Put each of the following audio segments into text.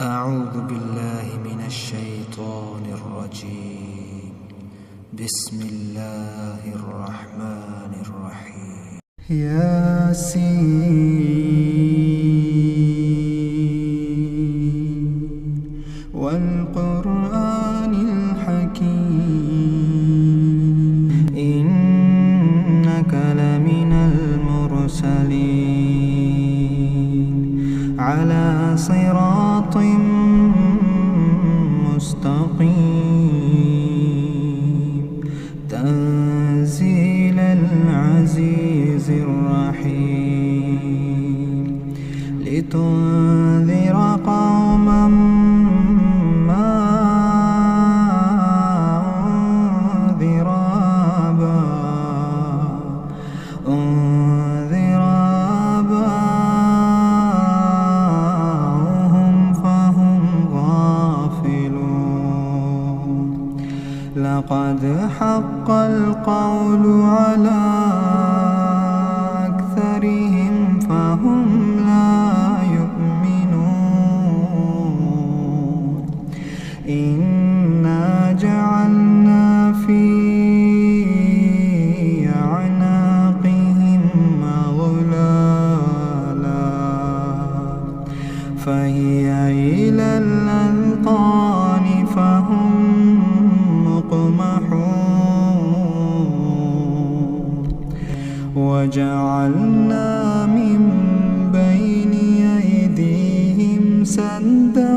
أعوذ بالله من الشيطان الرجيم. بسم الله الرحمن الرحيم. ياسين والقرآن الحكيم إنك لمن المرسلين على صراط مستقيم تنزيل العزيز الرحيم لتنذر قوما ما أنذر آباؤهم فهم غافلون لقد حق القول على أكثرهم فهم لا يؤمنون إنا جعلنا في أعناقهم أغلالا فهي إلى الأذقان فهم مقمحون وجعلنا من بين أيديهم سدا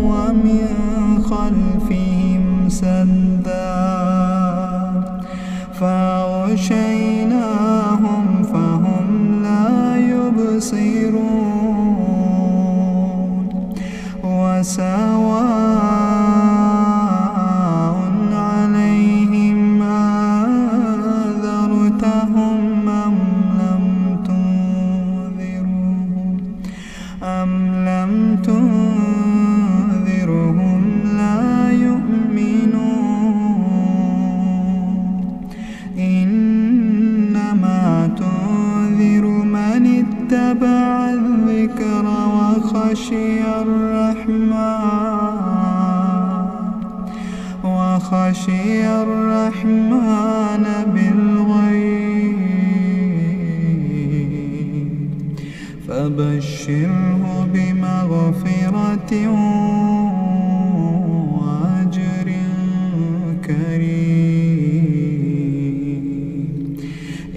ومن خلفهم سدا فأغشيناهم فهم لا يبصرون وسواء عليهم أنذرتهم أم لم تنذرهم لا يؤمنون إنما تنذر من اتبع الذكر وخشي الرحمن بالغيب فبشره بمغفرة وأجر كريم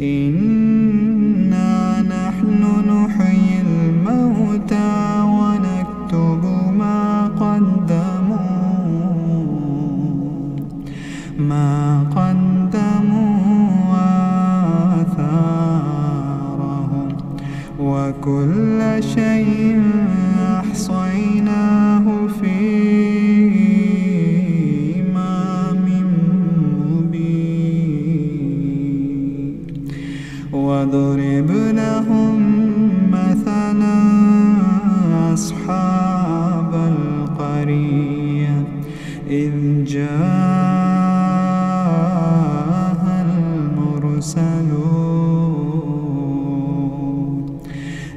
إنا نحن نحيي الموتى ونكتب ما قدموا وآثارهم وكل شيء أحصيناه في إمام مبين واضرب لهم مثلا أصحاب القرية إذ جاءها المرسلون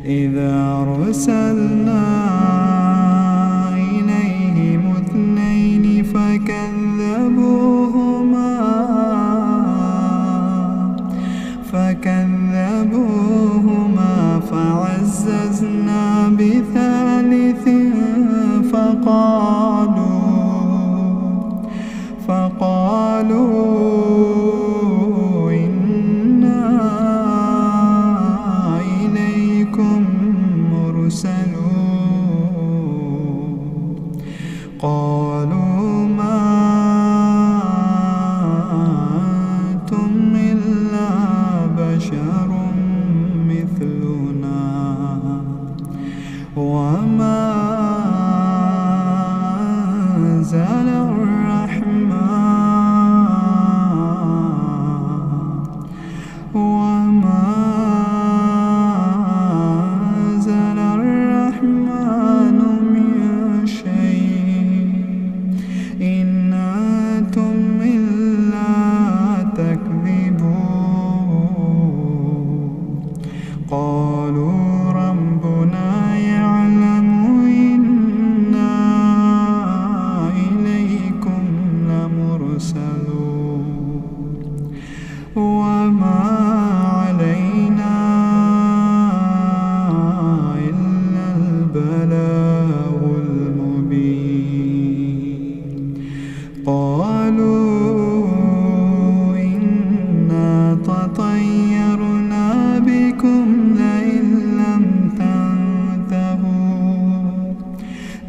إذ أرسلنا إليهم اثنين فكذبوهما فعززنا بثالث فقالوا إنا إليكم مرسلون قالوا ما أنتم إلا بشر مثلنا وما أنزل الرحمن من شيء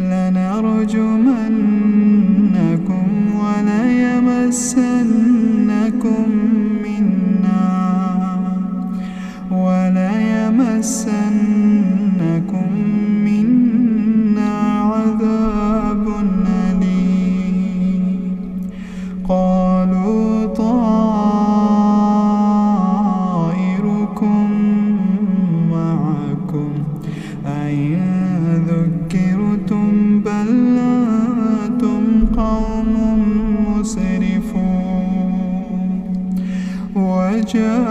لنرجمنكم وليمسنكم منا عذاب أليم. قالوا طائركم معكم أئن ذكرتم بل أنتم قوم مسرفون. وجاء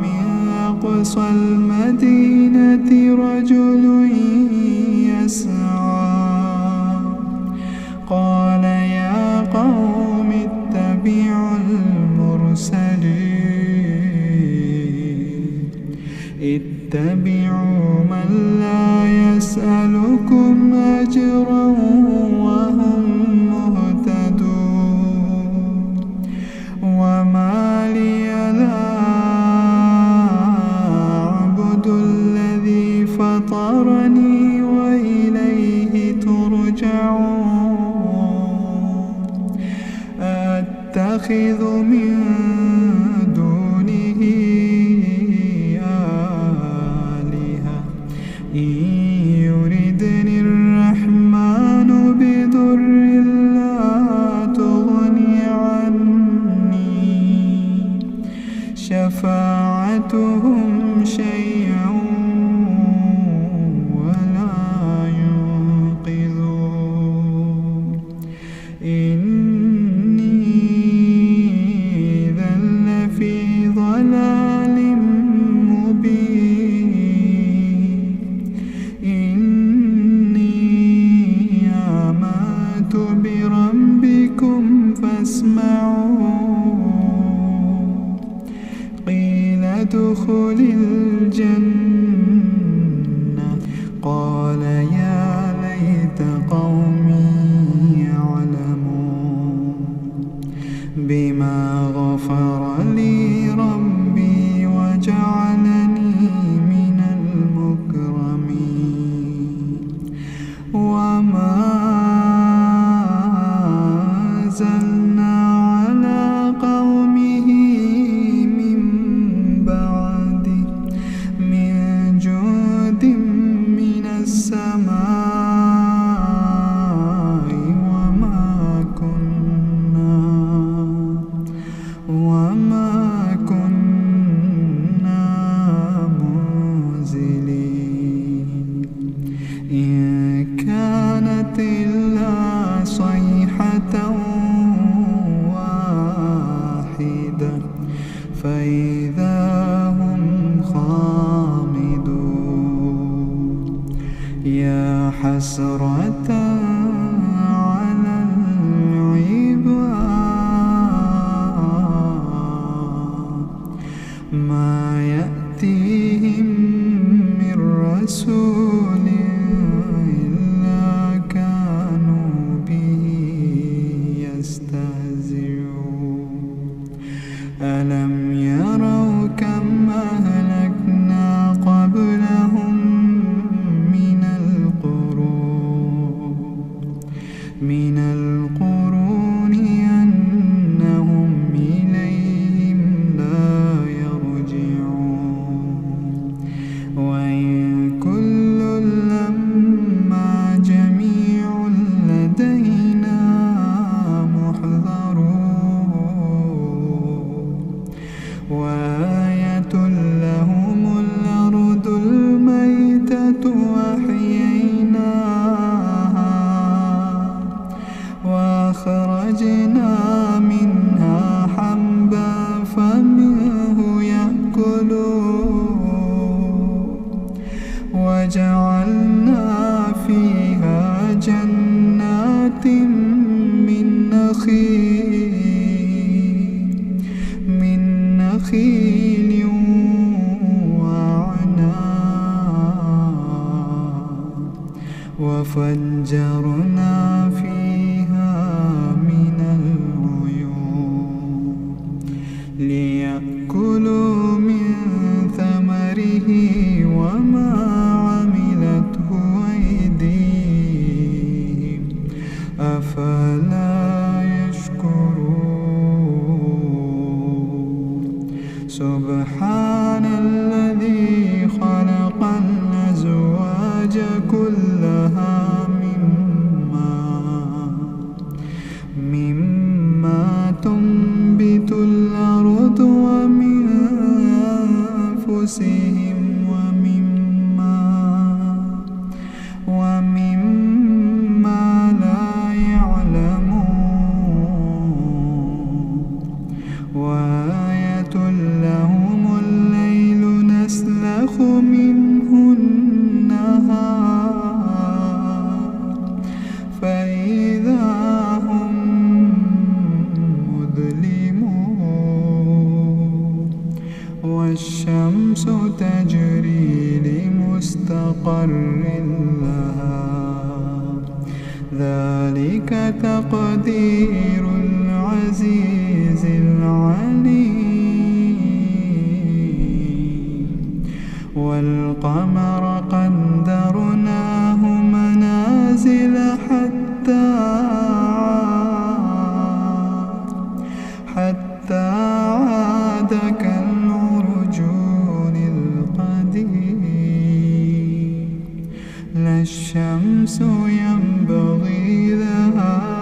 من أقصى المدينة رجل يسعى قال يا قوم اتبعوا المرسلين اتبعوا من لا يسألكم أجرا وهم مهتدون. وما لي لا أعبد الذي فطرني وإليه ترجعون. أتخذ من دونه آلهة إن يردني الرحمن بضر لا تغني عني شفاعتهم شيئا ولا ينقذون. إني إذا لفي ضلال مبين. إني آمنت بربكم فاسمعون. قيل ادخل الجنة قال يا ليت قومي يعلمون بما غفر لي ربي وجعلني من المكرمين. وما أنزلنا على قومه من بعده من جود من السماء وما كنا منزلين. إن كانت إلا صيحة واحدة فإذا هم خامدون. يا حسرة على العباد ما يأتيهم من رسول إلا كانوا به يستهزئون. ألم يروا كم أهلكنا قبلهم من القرون أنهم إليهم لا يرجعون. وإن كل لما جميع لدينا محضرون. وآية لهم الأرض الميتة أحييناها وأخرجنا منها حبا فمنه يأكلون. وجعلنا فيها جنات من نخيل وأعناب وفجرنا فيها من العيون ليأكلوا من ثمره وما عملته كلها مما تنبت الأرض ومن أنفسهم ومما لا يعلمون وآية لهم الليل نسلخ منه النهار فإذا هم مظلمون والشمس تجري لمستقر لها ذلك تقدير العزيز العليم والقمر قدرناه منازل حتى عاد كالعرجون القديم لا الشمس ينبغي لها